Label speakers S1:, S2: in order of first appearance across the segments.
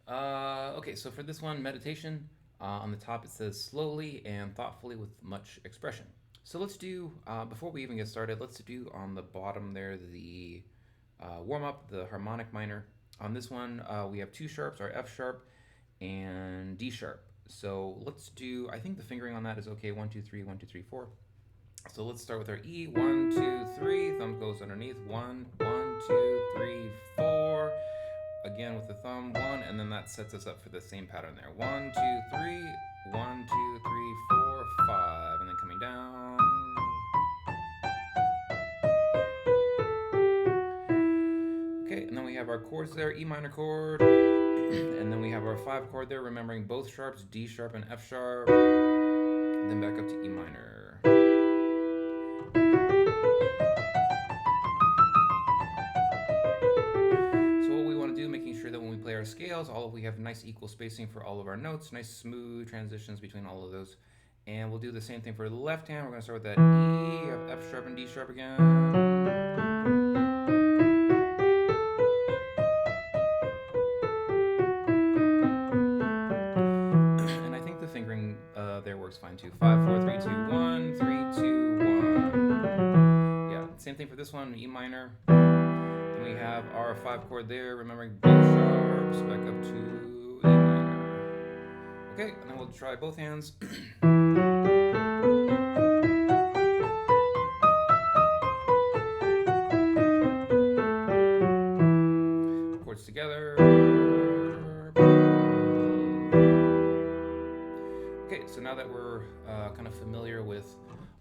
S1: Okay, so for this one, meditation, on the top it says slowly and thoughtfully with much expression. So let's do, before we even get started, let's do on the bottom there the warm up, the harmonic minor. On this one, we have two sharps, our F sharp and D sharp. So let's do, I think the fingering on that is okay. One, two, three, one, two, three, four. So let's start with our E. One, two, three. Thumb goes underneath. One, two, three, four. Again with the thumb. One, and then that sets us up for the same pattern there. One, two, three. One, two, three, four, five. And then coming down. Okay, and then we have our chords there. E minor chord. And then we have our 5 chord there, remembering both sharps, D sharp and F sharp. Then back up to E minor. So what we want to do, making sure that when we play our scales, we have nice equal spacing for all of our notes, nice smooth transitions between all of those. And we'll do the same thing for the left hand. We're going to start with that E, of F sharp and D sharp again. There works fine too. 5, 4, 3, 2, 1, 3, 2, 1. Yeah, same thing for this one, E minor. Then we have our 5 chord there, remembering both sharps, back up to E minor. Okay, and then we'll try both hands. Chords together. Okay, so now that we're kind of familiar with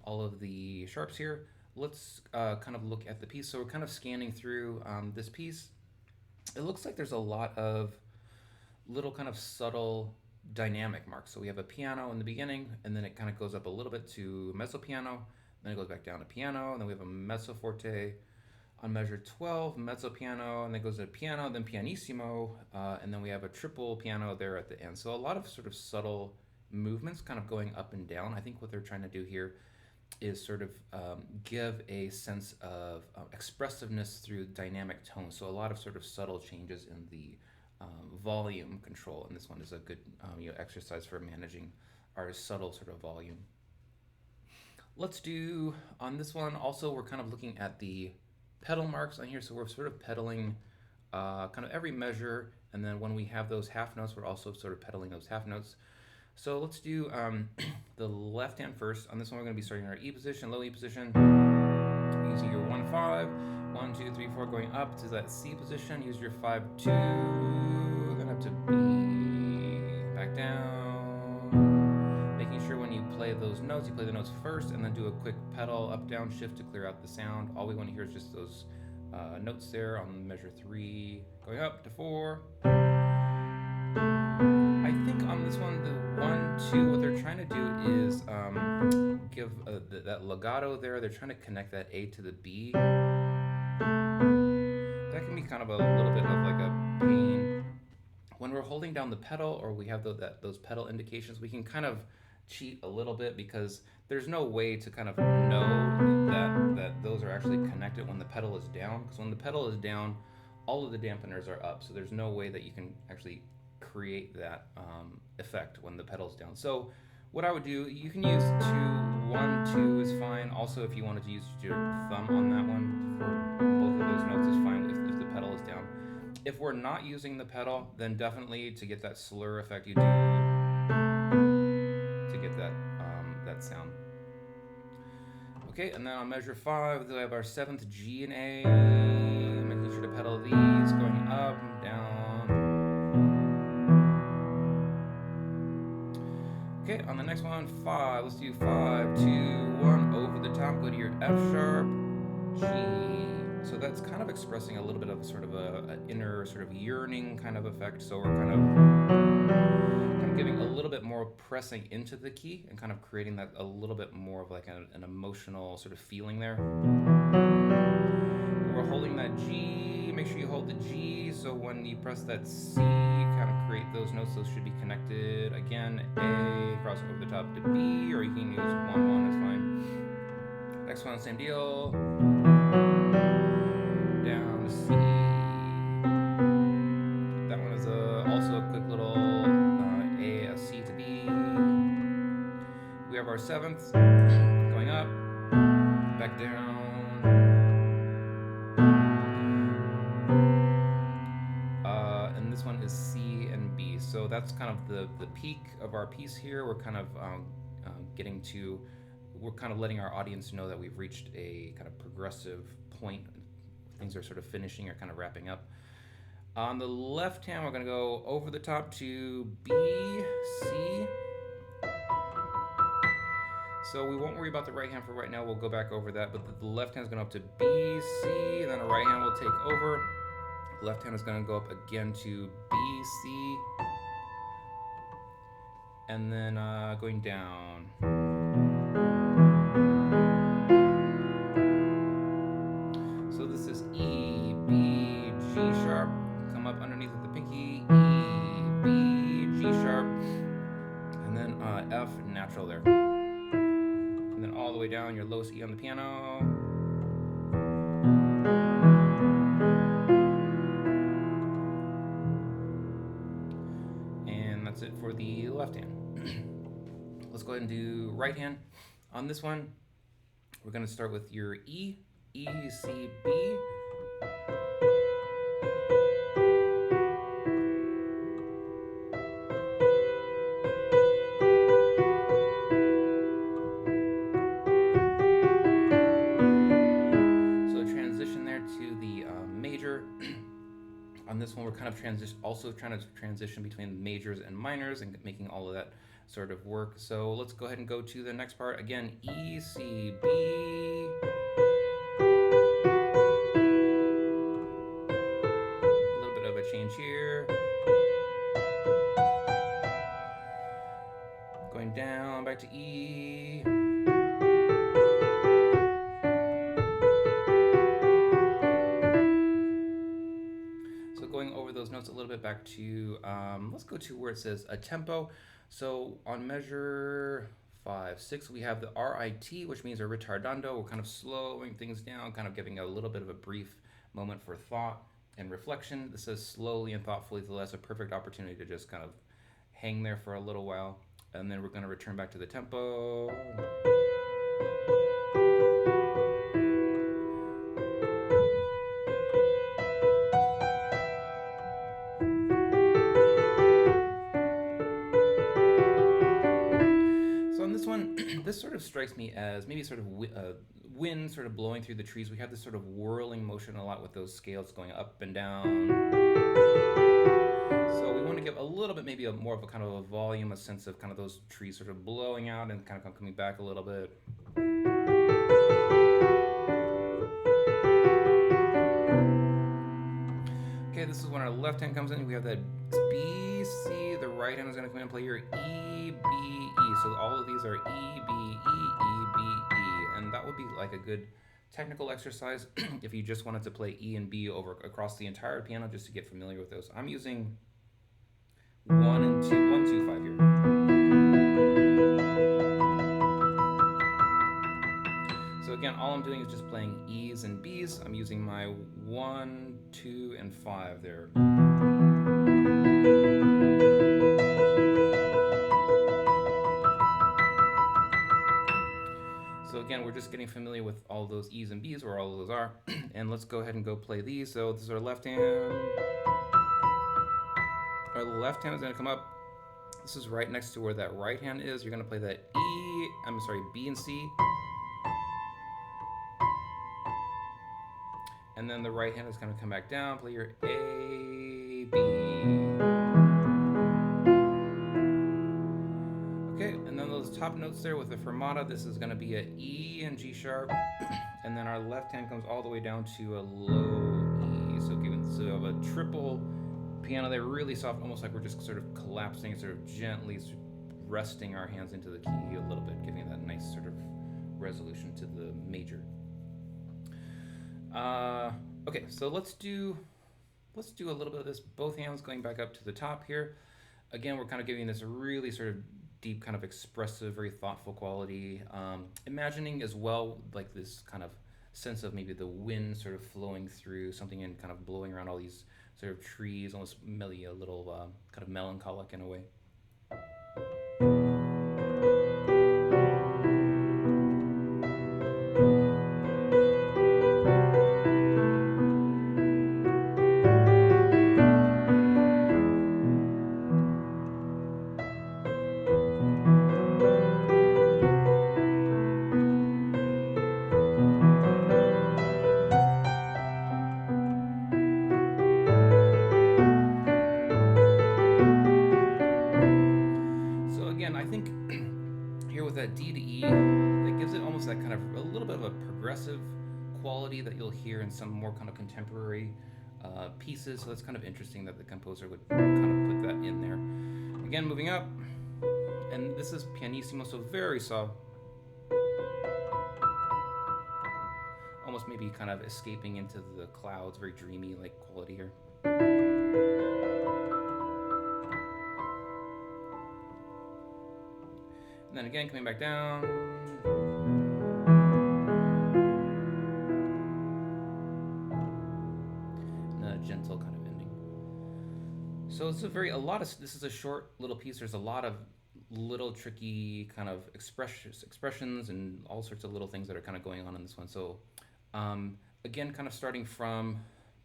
S1: all of the sharps here, let's kind of look at the piece. So we're kind of scanning through this piece. It looks like there's a lot of little kind of subtle dynamic marks. So we have a piano in the beginning, and then it kind of goes up a little bit to mezzo piano, then it goes back down to piano, and then we have a mezzo forte on measure 12, mezzo piano, and then goes to piano, then pianissimo, and then we have a triple piano there at the end. So a lot of sort of subtle movements kind of going up and down. I think what they're trying to do here is sort of give a sense of expressiveness through dynamic tone. So a lot of sort of subtle changes in the volume control, and this one is a good exercise for managing our subtle sort of volume. Let's do on this one also, we're kind of looking at the pedal marks on here, so we're sort of pedaling kind of every measure, and then when we have those half notes, we're also sort of pedaling those half notes. So let's do the left hand first. On this one, we're going to be starting our E position, low E position, using your 1, 5, 1, 2, 3, 4, going up to that C position. Use your 5, 2, then up to B, back down. Making sure when you play those notes, you play the notes first, and then do a quick pedal up, down, shift to clear out the sound. All we want to hear is just those notes there on measure 3, going up to 4. I think on this one, the 1, 2, what they're trying to do is give that legato there. They're trying to connect that A to the B. That can be kind of a little bit of like a pain. When we're holding down the pedal, or we have those pedal indications, we can kind of cheat a little bit because there's no way to kind of know that those are actually connected when the pedal is down. Because when the pedal is down, all of the dampeners are up. So there's no way that you can actually create that effect when the pedal's down. So what I would do, you can use 2, 1, 2 is fine. Also, if you wanted to use your thumb on that one for both of those notes is fine if the pedal is down. If we're not using the pedal, then definitely to get that slur effect, you do to get that sound. Okay, and then on measure 5, we have our 7th G and A. Making sure to pedal these, going up, down. Okay, on the next one, 5. Let's do 5, 2, 1. Over the top, go to your F sharp, G. So that's kind of expressing a little bit of sort of an inner sort of yearning kind of effect. So we're kind of giving a little bit more pressing into the key and kind of creating that a little bit more of like an emotional sort of feeling there. We're holding that G. Make sure you hold the G, so when you press that C, kind of create those notes. Those should be connected. Again, A, cross over the top to B, or you can use 1, 1, that's fine. Next one, same deal. Down to C. That one is also a quick sevenths, going up, back down. And this one is C and B. So that's kind of the peak of our piece here. We're kind of we're kind of letting our audience know that we've reached a kind of progressive point. Things are sort of finishing or kind of wrapping up. On the left hand, we're going to go over the top to B, C. So we won't worry about the right hand for right now. We'll go back over that. But the left hand is going up to B, C. Then the right hand will take over. The left hand is going to go up again to B, C. And then going down. So this is E, B, G sharp. Come up underneath with the pinky. E, B, G sharp. And then F natural there. And then all the way down your lowest E on the piano. And that's it for the left hand. Let's go ahead and do right hand. On this one, we're going to start with your E, E, C, B. So transition there to the major. On this one, we're kind of also trying to transition between majors and minors and making all of that sort of work. So let's go ahead and go to the next part. Again, E, C, B. A little bit of a change here. Going down, back to E. So going over those notes a little bit back to, let's go to where it says a tempo. So on measure 5, 6, we have the RIT, which means a ritardando. We're kind of slowing things down, kind of giving a little bit of a brief moment for thought and reflection. This says slowly and thoughtfully, so that's a perfect opportunity to just kind of hang there for a little while. And then we're going to return back to the tempo. This sort of strikes me as maybe sort of wind sort of blowing through the trees. We have this sort of whirling motion a lot with those scales going up and down. So we want to give a little bit, maybe more of a kind of a volume, a sense of kind of those trees sort of blowing out and kind of coming back a little bit. Okay, this is when our left hand comes in. We have that B, C. The right hand is going to come in and play your E, B, E. So all of these are E, B, E, E, B, E. And that would be like a good technical exercise if you just wanted to play E and B across the entire piano just to get familiar with those. I'm using 1 and 2, 1, 2, 5 here. So again, all I'm doing is just playing E's and B's. I'm using my 1, 2, and 5 there. So again, we're just getting familiar with all those E's and B's, where all of those are. And let's go ahead and go play these. So this is our left hand. Our left hand is going to come up. This is right next to where that right hand is. You're going to play that B and C. And then the right hand is going to come back down, play your A, B. Okay, and then those top notes there with the fermata, this is going to be a E and G sharp. And then our left hand comes all the way down to a low E. So we have a triple piano there, really soft, almost like we're just sort of collapsing, sort of gently resting our hands into the key a little bit, giving that nice sort of resolution to the major. Okay, so let's do a little bit of this, both hands going back up to the top here. Again, we're kind of giving this a really sort of deep, kind of expressive, very thoughtful quality. Imagining as well, like this kind of sense of maybe the wind sort of flowing through something and kind of blowing around all these sort of trees, almost maybe a little kind of melancholic in a way. D to E that gives it almost that kind of a little bit of a progressive quality that you'll hear in some more kind of contemporary pieces. So that's kind of interesting that the composer would kind of put that in there. Again, moving up, and this is pianissimo, so very soft, almost maybe kind of escaping into the clouds, very dreamy like quality here. And then again, coming back down. And a gentle kind of ending. So it's this is a short little piece. There's a lot of little tricky kind of expressions and all sorts of little things that are kind of going on in this one. So again, kind of starting from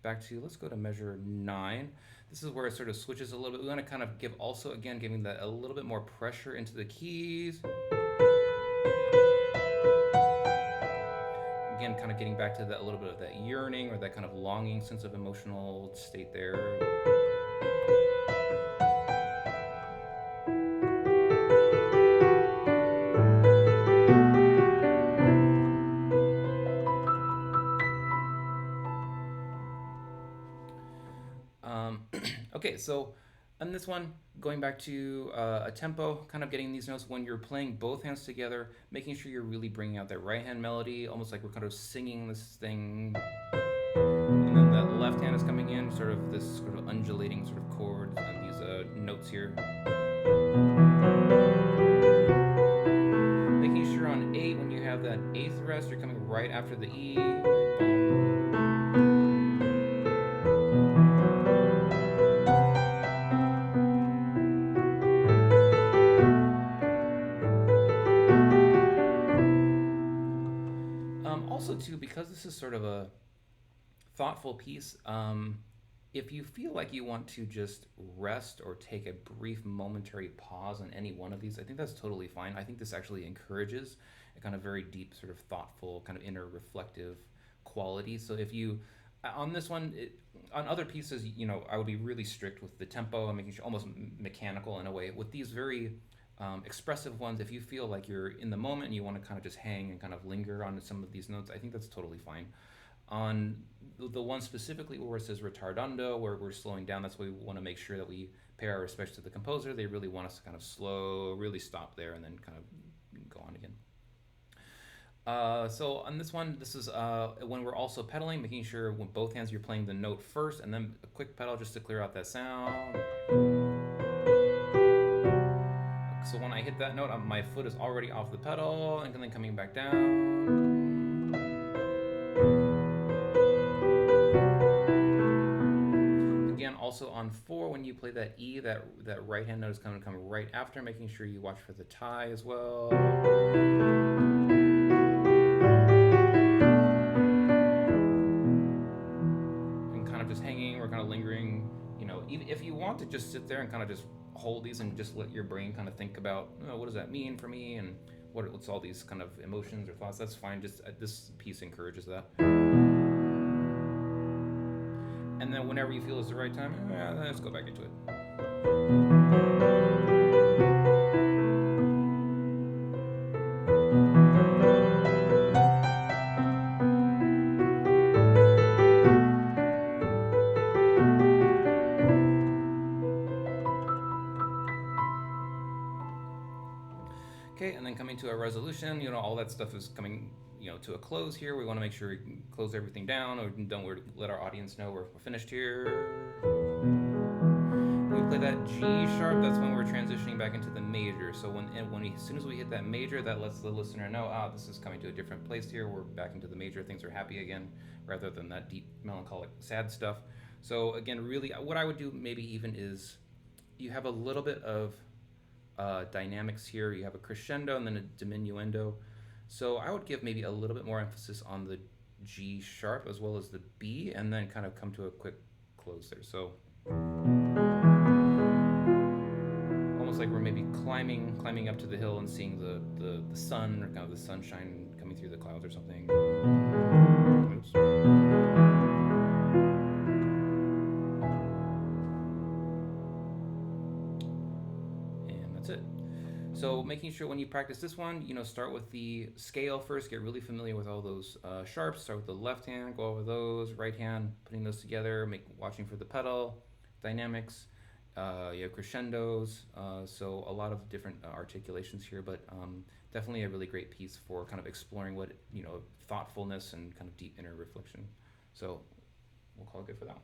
S1: back to, let's go to measure 9. This is where it sort of switches a little bit. We want to kind of give also, again, giving that a little bit more pressure into the keys. Again, kind of getting back to that a little bit of that yearning or that kind of longing sense of emotional state there. Okay, so on this one, going back to a tempo, kind of getting these notes when you're playing both hands together, making sure you're really bringing out that right hand melody, almost like we're kind of singing this thing. And then that left hand is coming in, sort of this sort of undulating sort of chords and these notes here. Making sure on 8, when you have that 8th rest, you're coming right after the E. Also, too, because this is sort of a thoughtful piece, if you feel like you want to just rest or take a brief momentary pause on any one of these, I think that's totally fine. I think this actually encourages a kind of very deep, sort of thoughtful, kind of inner reflective quality. So if you, on this one, on other pieces, I would be really strict with the tempo and making sure almost mechanical in a way. With these very expressive ones, if you feel like you're in the moment and you want to kind of just hang and kind of linger on some of these notes, I think that's totally fine. On the one specifically where it says retardando, where we're slowing down, that's why we want to make sure that we pay our respects to the composer. They really want us to kind of slow, really stop there, and then kind of go on again. So on this one, this is when we're also pedaling, making sure with both hands you're playing the note first, and then a quick pedal just to clear out that sound. So when I hit that note, my foot is already off the pedal, and then coming back down. Again, also on 4, when you play that E, that right hand note is going to come right after, making sure you watch for the tie as well. And kind of just hanging or kind of lingering, even if you want to just sit there and kind of just hold these and just let your brain kind of think about, what does that mean for me, and what's all these kind of emotions or thoughts, that's fine. Just this piece encourages that. And then whenever you feel is the right time, let's go back into it. Okay, and then coming to a resolution, all that stuff is coming, to a close here. We want to make sure we close everything down, or don't let our audience know we're finished here. When we play that G sharp, that's when we're transitioning back into the major. So as soon as we hit that major, that lets the listener know, this is coming to a different place here. We're back into the major. Things are happy again, rather than that deep, melancholic, sad stuff. So again, really, what I would do maybe even is you have a little bit of dynamics here. You have a crescendo and then a diminuendo. So I would give maybe a little bit more emphasis on the G sharp as well as the B, and then kind of come to a quick close there. So almost like we're maybe climbing up to the hill and seeing the sun, or kind of the sunshine coming through the clouds or something. Oops. And that's it. So making sure when you practice this one, start with the scale first. Get really familiar with all those sharps. Start with the left hand, go over those. Right hand, putting those together. Watching for the pedal, dynamics. You have crescendos. So a lot of different articulations here, but definitely a really great piece for kind of exploring what thoughtfulness and kind of deep inner reflection. So we'll call it good for that one.